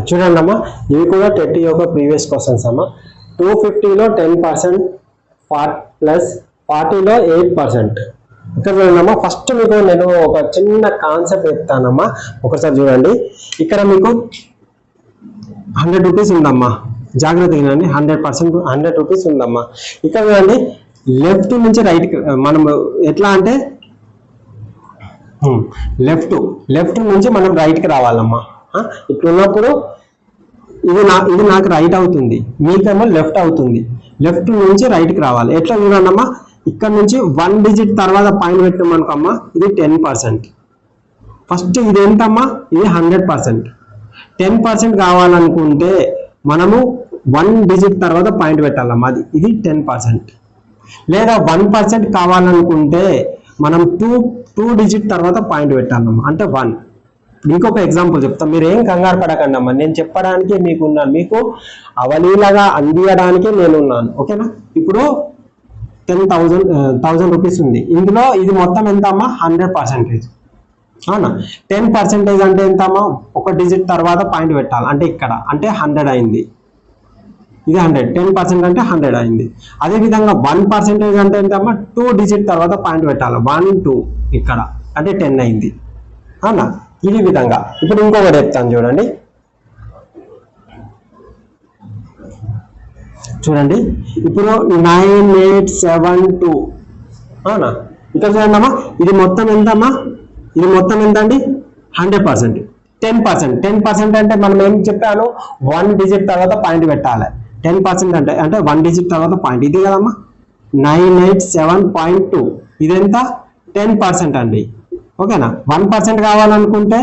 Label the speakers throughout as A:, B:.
A: చూడండి అమ్మా, ఇవి కూడా టెట్ యొక్క ప్రీవియస్ క్వశ్చన్స్ అమ్మా. 250లో 10% ప్లస్ 40లో 8%. ఇక్కడ చూడండమ్మా, ఫస్ట్ మీకు నేను ఒక చిన్న కాన్సెప్ట్ చెప్తానమ్మా. ఒకసారి చూడండి, ఇక్కడ మీకు 100 రూపీస్ ఉందమ్మా, జాగ్రత్తగా వినండి. 100% 100 రూపీస్ ఉందమ్మా. ఇక్కడ చూడండి, లెఫ్ట్ నుంచి రైట్కి మనం ఎట్లా అంటే లెఫ్ట్ నుంచి మనం రైట్కి రావాలమ్మా. ఇట్లున్నప్పుడు ఇది నాకు రైట్ అవుతుంది, మీకేమో లెఫ్ట్ అవుతుంది. లెఫ్ట్ నుంచి రైట్కి రావాలి. ఎట్లా చూడండమ్మా, ఇక్కడ నుంచి 1 డిజిట్ తర్వాత పాయింట్ పెట్టామనుకోమ్మా, ఇది 10%. ఫస్ట్ ఇది ఏంటమ్మా, ఇది 100%. 10% కావాలనుకుంటే మనము 1 డిజిట్ తర్వాత పాయింట్ పెట్టాలమ్మా, ఇది 10%. లేదా 1% కావాలనుకుంటే మనం 2 డిజిట్ తర్వాత పాయింట్ పెట్టాలమ్మా, అంటే 1. ఇంకొక ఎగ్జాంపుల్ చెప్తాం, మీరు ఏం కంగారు పడకండి అమ్మా, నేను చెప్పడానికి మీకున్నాను, మీకు అవలీలగా అందియడానికి నేనున్నాను. ఓకేనా? ఇప్పుడు 10,000 రూపీస్ ఉంది. ఇందులో ఇది మొత్తం ఎంత అమ్మా, 100%. అవునా? 10% అంటే ఎంత అమ్మా, 1 డిజిట్ తర్వాత పాయింట్ పెట్టాలి, అంటే ఇక్కడ, అంటే 100 అయింది. ఇది 100, 10% అంటే 100 అయింది. అదేవిధంగా 1% అంటే ఏంటమ్మా, 2 డిజిట్ తర్వాత పాయింట్ పెట్టాలి, 1 2 ఇక్కడ, అంటే 10 అయింది. అవునా? ఈ విధంగా. ఇప్పుడు ఇంకొకటి చెప్తాను చూడండి. ఇప్పుడు 9872. అవునా? ఇక్కడ చూడండి అమ్మా, ఇది మొత్తం ఎంతమ్మా, ఇది మొత్తం ఎంత అండి, 100%. 10% అంటే మనం ఏం చెప్పాను, 1 డిజిట్ తర్వాత పాయింట్ పెట్టాలి. 10% అంటే 1 డిజిట్ తర్వాత పాయింట్, ఇది కదమ్మా 987.2. ఇదెంత, 10% అండి. ఓకేనా? 1% కావాలనుకుంటే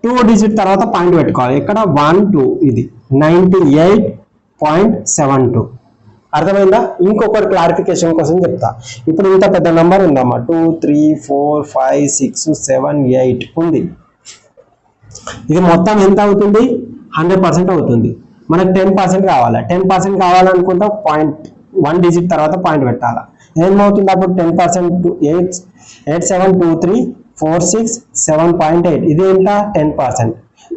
A: 2 డిజిట్ తర్వాత పాయింట్ పెట్టుకోవాలి, ఇక్కడ 1 2, ఇది 98.72. అర్థమైందా? ఇంకొకటి క్లారిఫికేషన్ కోసం చెప్తా. ఇప్పుడు ఇంత పెద్ద నెంబర్ ఉందమ్మా, 2 3 4 5 6 7 8 ఉంది. ఇది మొత్తం ఎంత అవుతుంది, 100% అవుతుంది. మనకు 10% కావాలి. 10% కావాలనుకుంటే 1 డిజిట్ తర్వాత పాయింట్ పెట్టాలి. ఏమవుతుంది అప్పుడు 10%, 872346 ఇది ఎంత, 10%.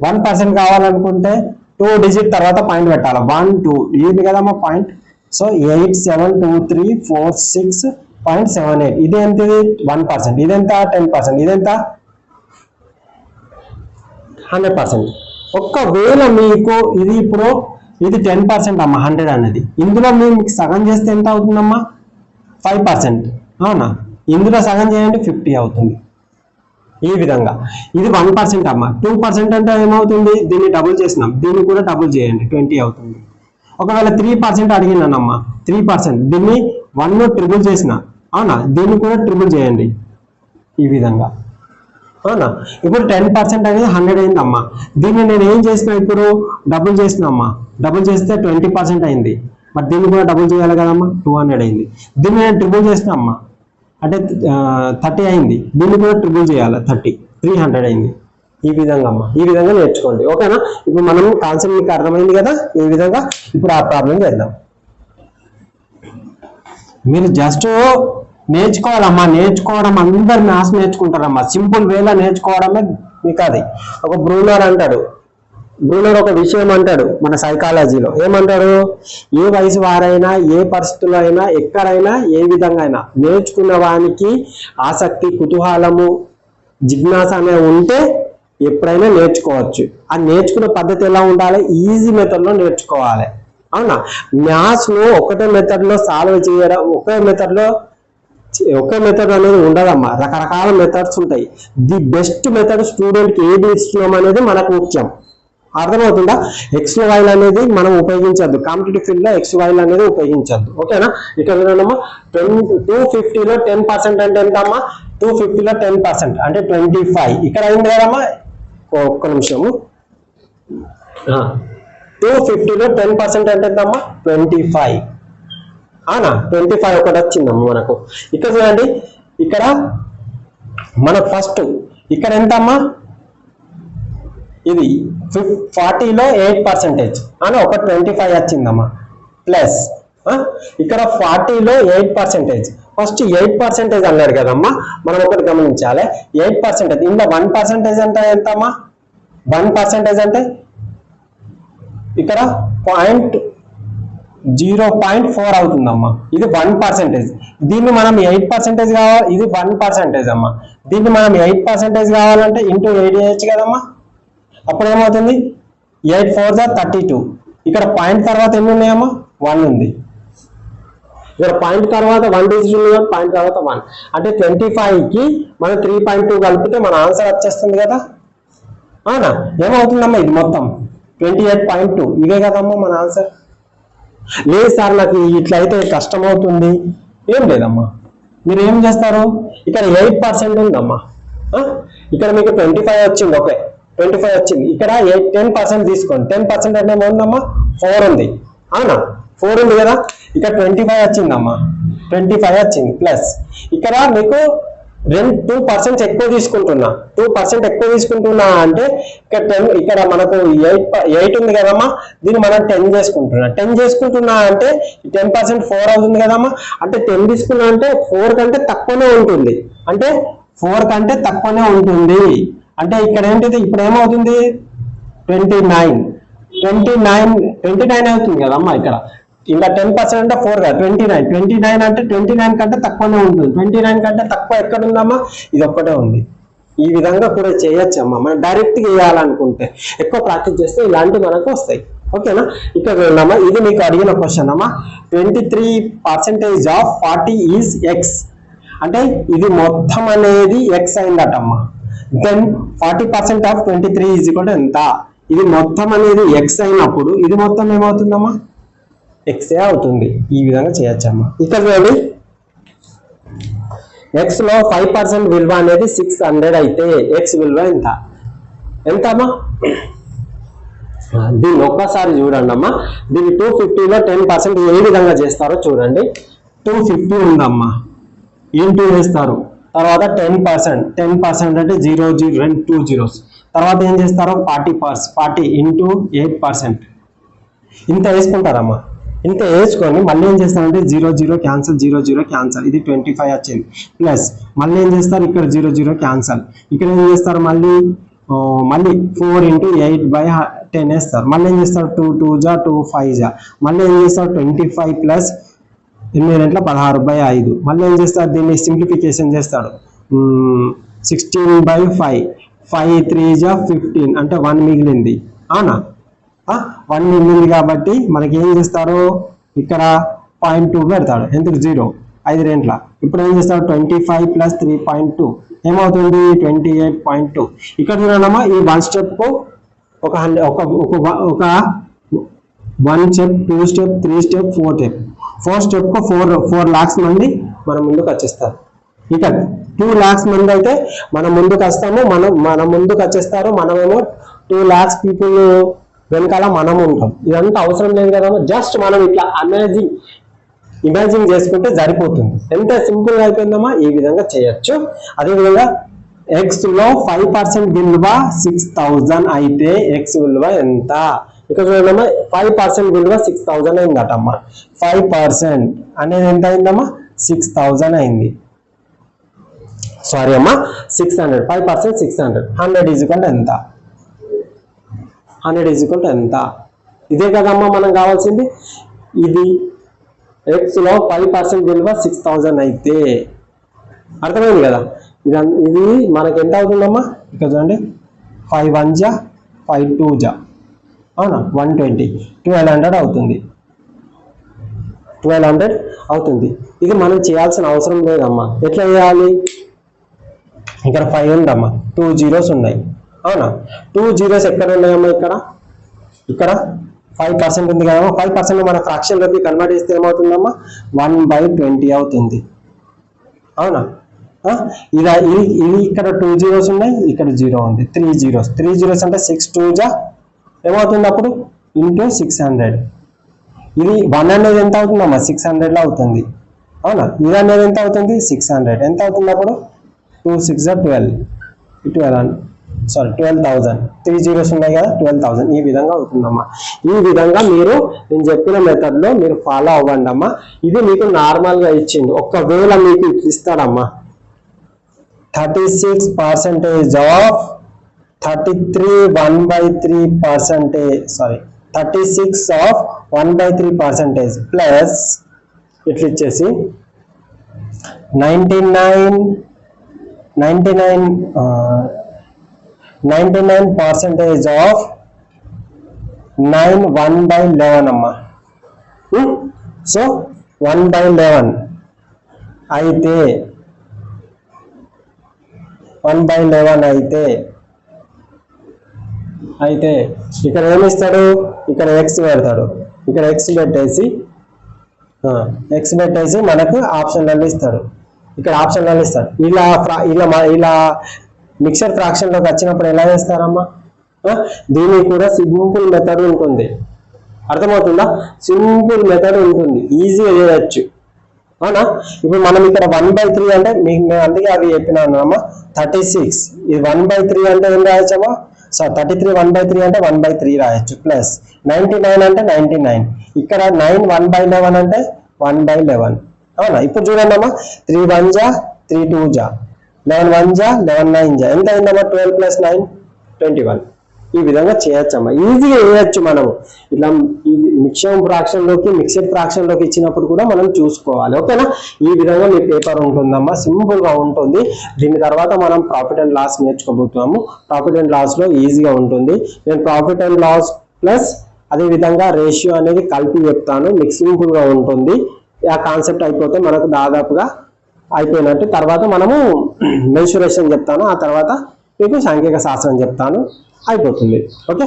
A: 1% కావాలనుకుంటే 2 డిజిట్ తర్వాత పాయింట్ పెట్టాలి, 1 2, ఇది కదమ్మా పాయింట్. సో 872346.78 ఇది ఎంత, 1%. ఇదెంత, 10%. ఇదెంత, 100%. ఒక్కవేళ మీకు ఇది ఇప్పుడు ఇది 10% అమ్మా, 100 అనేది. ఇందులో మీకు సగం చేస్తే ఎంత అవుతుందమ్మా, 5%. అవునా? ఇందులో సగం చేయండి, 50 అవుతుంది. ఈ విధంగా. ఇది 1% అమ్మా. 2% అంటే ఏమవుతుంది, దీన్ని డబుల్ చేసినాం, దీన్ని కూడా డబుల్ చేయండి, 20 అవుతుంది. ఒకవేళ 3% అడిగినానమ్మా, 3%, దీన్ని 1 ట్రిపుల్ చేసిన, అవునా, దీన్ని కూడా ట్రిపుల్ చేయండి, ఈ విధంగా. అవునా? ఇప్పుడు 10% అనేది 100 అయిందమ్మా. దీన్ని నేను ఏం చేసిన, ఇప్పుడు డబుల్ చేసిన అమ్మా, డబుల్ చేస్తే 20% అయింది. మరి దీన్ని కూడా డబుల్ చేయాలి కదమ్మా, 200 అయింది. దీన్ని నేను ట్రిపుల్ చేసిన అమ్మా, అంటే 30 అయింది. దీన్ని కూడా ట్రిపుల్ చేయాలి, 300 అయింది. ఈ విధంగా అమ్మా, ఈ విధంగా నేర్చుకోండి. ఓకేనా? ఇప్పుడు మనం కాన్సెప్ట్ మీకు అర్థమైంది కదా, ఈ విధంగా. ఇప్పుడు ఆ ప్రాబ్లం చేద్దాం. మీరు జస్ట్ నేర్చుకోవాలమ్మా, నేర్చుకోవడం అందరు మ్యాథ్స్ నేర్చుకుంటారమ్మా, సింపుల్ వేలో నేర్చుకోవడమే మీకు అది. ఒక బ్రూనర్ ఒక విషయం అంటాడు మన సైకాలజీలో. ఏమంటాడు, ఏ వయసు వారైనా, ఏ పరిస్థితుల్లో అయినా, ఎక్కడైనా, ఏ విధంగా అయినా నేర్చుకున్న వానికి ఆసక్తి, కుతూహలము, జిజ్ఞాస అనేవి ఉంటే ఎప్పుడైనా నేర్చుకోవచ్చు. ఆ నేర్చుకునే పద్ధతి ఎలా ఉండాలి, ఈజీ మెథడ్లో నేర్చుకోవాలి. అవునా? మ్యాథ్స్ను ఒకటే మెథడ్లో సాల్వ్ చేయడం, ఒకే మెథడ్ అనేది ఉండదమ్మా, రకరకాల మెథడ్స్ ఉంటాయి. ది బెస్ట్ మెథడ్ స్టూడెంట్కి ఏది ఇస్తున్నాం అనేది మనకు ముఖ్యం. అర్థమవుతుందా? XY అనేది మనం ఉపయోగించద్దు, కాంపిటేటివ్ ఫీల్డ్ లో XY అనేది ఉపయోగించద్దు. ఓకేనా? ఇక్కడ 250లో 10% అంటే ఎంతమ్మా, 250లో 10% అంటే 25. ఇక్కడ అయింది కదమ్మా, ఒక్క నిమిషము. 250లో 10% అంటే ఎంతమ్మా, 25. అవునా? 25 ఒకటి వచ్చిందమ్మా మనకు. ఇక్కడ చూడండి, ఇక్కడ మనకు ఫస్ట్ ఇక్కడ ఎంతమ్మా, ఇది 40లో 8% అని ఒక 25 వచ్చిందమ్మా, ప్లస్ ఇక్కడ 40లో 8%. ఫస్ట్ 8% అన్నాడు కదమ్మా, మనం ఒకటి గమనించాలి. 8% ఇందులో 1% అంటే ఎంతమ్మా, 1% అంటే ఇక్కడ 0.4 అవుతుందమ్మా. ఇది 1%. దీన్ని మనం 8% కావాలి, ఇది 1% అమ్మా. దీన్ని మనం 8% కావాలంటే ఇంటూ 8 చేయొచ్చు కదమ్మా. అప్పుడు ఏమవుతుంది 8 4 32. ఇక్కడ పాయింట్ తర్వాత ఎన్ని ఉన్నాయమ్మా 1 ఉంది. ఇక్కడ పాయింట్ తర్వాత 1 డిజిట్ ఉంది, పాయింట్ తర్వాత 1 అంటే 25కి మనం 3.2 కలిపితే మన ఆన్సర్ వచ్చేస్తుంది కదా. అవునా? ఏమవుతుందమ్మా ఇది మొత్తం 28.2 ఇవే కదమ్మా మన ఆన్సర్. లేదు సార్ నాకు ఇట్లయితే కష్టం అవుతుంది, ఏం లేదమ్మా. మీరు ఏం చేస్తారు, ఇక్కడ 8% ఉందమ్మా. ఇక్కడ మీకు 25 వచ్చింది, ఓకే 25 వచ్చింది. ఇక్కడ 10% తీసుకోండి. 10% అంటే ఏముందమ్మా 4 ఉంది. అవునా? 4 ఉంది కదా. ఇక్కడ 25 వచ్చిందమ్మా, 25 వచ్చింది ప్లస్ ఇక్కడ మీకు 2% ఎక్కువ తీసుకుంటున్నా. 2% ఎక్కువ తీసుకుంటున్నా అంటే ఇక్కడ 10, ఇక్కడ మనకు 8 ఉంది కదమ్మా. దీన్ని మనం 10 చేసుకుంటున్నా. 10 చేసుకుంటున్నా అంటే 10% 4 అవుతుంది కదమ్మా. అంటే 10 తీసుకున్నా అంటే 4 కంటే తక్కువనే ఉంటుంది. అంటే 4 కంటే తక్కువనే ఉంటుంది. అంటే ఇక్కడ ఏంటిది, ఇప్పుడు ఏమవుతుంది 29 అవుతుంది కదమ్మా. ఇక్కడ ఇంకా 10% అంటే 4 కాదు 29 అంటే 29 కంటే తక్కువనే ఉంటుంది. 29 కంటే తక్కువ ఎక్కడ ఉందమ్మా, ఇది ఒక్కటే ఉంది. ఈ విధంగా కూడా చేయొచ్చమ్మా. మనం డైరెక్ట్ చేయాలనుకుంటే, ఎక్కువ ప్రాక్టీస్ చేస్తే ఇలాంటివి మనకు వస్తాయి. ఓకేనా? ఇక్కడ చూడమ్మా, ఇది మీకు అడిగిన క్వశ్చన్ అమ్మా. 23% ఆఫ్ 40 ఈజ్ ఎక్స్. అంటే ఇది మొత్తం అనేది ఎక్స్ అయిందటమ్మా. దెన్ 40% ఆఫ్ 23 ఈజ్ ఈక్వల్ ఎంత. ఇది మొత్తం అనేది ఎక్స్ అయినప్పుడు ఇది మొత్తం ఏమవుతుందమ్మా ఎక్సే అవుతుంది. ఈ విధంగా చేయొచ్చమ్మా. ఇక్కడ చూడండి, ఎక్స్ లో 5% విలువ అనేది 600 అయితే ఎక్స్ విలువ ఎంత అమ్మా. దీన్ని ఒక్కసారి చూడండి అమ్మా. దీన్ని 250లో 10% ఏ విధంగా చేస్తారో చూడండి. 250 ఉందమ్మా, ఇంటూ వేస్తారు. తర్వాత 10% అంటే 0 2 zeros. తర్వాత ఏం చేస్తారు 40 ఇంటూ 8%. ఇంత వేసుకుంటారమ్మా. ఇంత వేసుకొని మళ్ళీ ఏం చేస్తారంటే 0 క్యాన్సల్, 0 క్యాన్సల్. ఇది 25 వచ్చింది ప్లస్ మళ్ళీ ఏం చేస్తారు, ఇక్కడ 0 క్యాన్సల్. ఇక్కడ ఏం చేస్తారు మళ్ళీ 4 ఇంటూ 8/10 వేస్తారు. మళ్ళీ ఏం చేస్తారు 2 2 2 5 మళ్ళీ ఏం చేస్తారు 25 ప్లస్ 8 16/5. మళ్ళీ ఏం చేస్తారు, దీన్ని సింప్లిఫికేషన్ చేస్తాడు. 16/5 5 3 15 అంటే 1 మిగిలింది. అవునా? 1 మిగిలింది కాబట్టి మనకి ఏం చేస్తారు, ఇక్కడ 0.2 పెడతాడు. ఎందుకు 0 5 రెంట్ల. ఇప్పుడు ఏం చేస్తాడు 25 ప్లస్ 3.2 ఏమవుతుంది 28.2. ఇక్కడ చూడమ్మా, ఈ 1 స్టెప్ ఒక 1 step 2 step 3 step 4 step 4 lakhs మంది మన ముందుకు వచ్చేస్తారు. ఇక 2 lakhs మంది అయితే మన ముందుకు వస్తాము, మన ముందుకు వచ్చేస్తారు. మనమేమో 2 lakhs పీపుల్ వెనకాల మనం ఉంటాం. ఇదంతా అవసరం లేదు కదా. జస్ట్ మనం ఇట్లా ఇమాజిన్ చేసుకుంటే సరిపోతుంది. ఎంత సింపుల్ గా అయిపోయిందమ్మా. ఈ విధంగా చేయొచ్చు. అదేవిధంగా ఎక్స్ లో 5% విలువ 6000 అయితే ఎక్స్ విలువ ఎంత. ఇక్కడ చూడమ్మా, 5% విలువ 6000 అయిందటమ్మా. 5% అనేది ఎంత అయిందమ్మా 6000 అయింది. సారీ అమ్మా 600. 5% 600. 100 ఈజ్ ఈక్వల్ ఎంత. 100 ఈజ్ ఈక్వల్ ఎంత. ఇదే కదమ్మా మనం కావాల్సింది. ఇది ఎక్స్ లో 5% విలువ 6000 అయితే అర్థమైంది కదా. ఇది మనకి ఎంత అవుతుందమ్మా. ఇక్కడ చూడండి 5 1 5 2 అవునా 120 1200 అవుతుంది. 1200 అవుతుంది. ఇది మనం చేయాల్సిన అవసరం లేదమ్మా. ఎట్లా చేయాలి, ఇక్కడ 5 ఉందమ్మా, 2 zeros ఉన్నాయి. అవునా 2 zeros ఎక్కడ ఉన్నాయమ్మా, ఇక్కడ 5% ఉంది కదమ్మా. 5% మన ఫ్రాక్షన్ లోకి కన్వర్ట్ చేస్తే ఏమవుతుందమ్మా 1/20 అవుతుంది. అవునా ఇది ఇక్కడ 2 zeros ఉన్నాయి, ఇక్కడ 0 ఉంది. 3 zeros అంటే 6 2 ఏమవుతుంది అప్పుడు ఇంటూ 600. ఇది 1 అనేది ఎంత అవుతుందమ్మా 600 లో అవుతుంది. అవునా ఇది అనేది ఎంత అవుతుంది 600 ఎంత అవుతుంది అప్పుడు 2 6 12,000. 3 zeros ఉన్నాయి కదా 12,000. ఈ విధంగా అవుతుందమ్మా. ఈ విధంగా మీరు నేను చెప్పిన మెథడ్ లో మీరు ఫాలో అవ్వండి అమ్మా. ఇది మీకు నార్మల్ గా ఇచ్చింది. ఒకవేళ మీకు ఇస్తాడమ్మా 36% ఆఫ్ 33 1/3% 36 of 1/3% ప్లస్ ఇట్లా ఇచ్చేసి 99% of 9 1/11 అమ్మా. సో 1/11 అయితే 1/11 అయితే ఇక్కడ ఏమిస్తాడు, ఇక్కడ ఎక్స్ పెడతాడు, ఇక్కడ ఎక్స్ పెట్టేసి మనకు ఆప్షన్లలో ఇస్తాడు, ఇక్కడ ఆప్షన్లలో ఇస్తాడు. ఇలా మిక్సర్ ఫ్రాక్షన్లోకి వచ్చినప్పుడు ఎలా చేస్తారమ్మా, దీనికి కూడా సింపుల్ మెథడ్ ఉంటుంది, అర్థమవుతుందా? సింపుల్ మెథడ్ ఉంటుంది, ఈజీగా చేయొచ్చు, అవునా? ఇప్పుడు మనం ఇక్కడ 1/3 అంటే నేను అందుకే అవి చెప్పినాను అమ్మా. 36 ఇది 1/3 అంటే ఏం రాయొచ్చమ్మా? సో 33 1/3 అంటే 1/3 రాయొచ్చు, ప్లస్ 99 అంటే 99, ఇక్కడ 9 1/11 అంటే 1/11, అవునా? ఇప్పుడు చూడండి అమ్మా, 3 1 జా 3 2 జా 11 1 జా 11 9 జా ఎంత అయిందమ్మా? 12 + 9 21. ఈ విధంగా చేయొచ్చమ్మా, ఈజీగా చేయొచ్చు మనము. ఇట్లా మిక్స్డ్ ఫ్రాక్షన్ లోకి ఇచ్చినప్పుడు కూడా మనం చూసుకోవాలి, ఓకేనా? ఈ విధంగా మీ పేపర్ ఉంటుందమ్మా, సింపుల్ గా ఉంటుంది. దీని తర్వాత మనం ప్రాఫిట్ అండ్ లాస్ నేర్చుకోబోతున్నాము. ప్రాఫిట్ అండ్ లాస్ లో ఈజీగా ఉంటుంది. నేను ప్రాఫిట్ అండ్ లాస్ ప్లస్ అదే విధంగా రేషియో అనేది కలిపి చెప్తాను, మీకు సింపుల్ గా ఉంటుంది. ఆ కాన్సెప్ట్ అయిపోతే మనకు దాదాపుగా అయిపోయినట్టు. తర్వాత మనము మెన్సురేషన్ చెప్తాను, ఆ తర్వాత మీకు సాంఖ్యక శాస్త్రం చెప్తాను, అయిపోతుంది. ఓకే.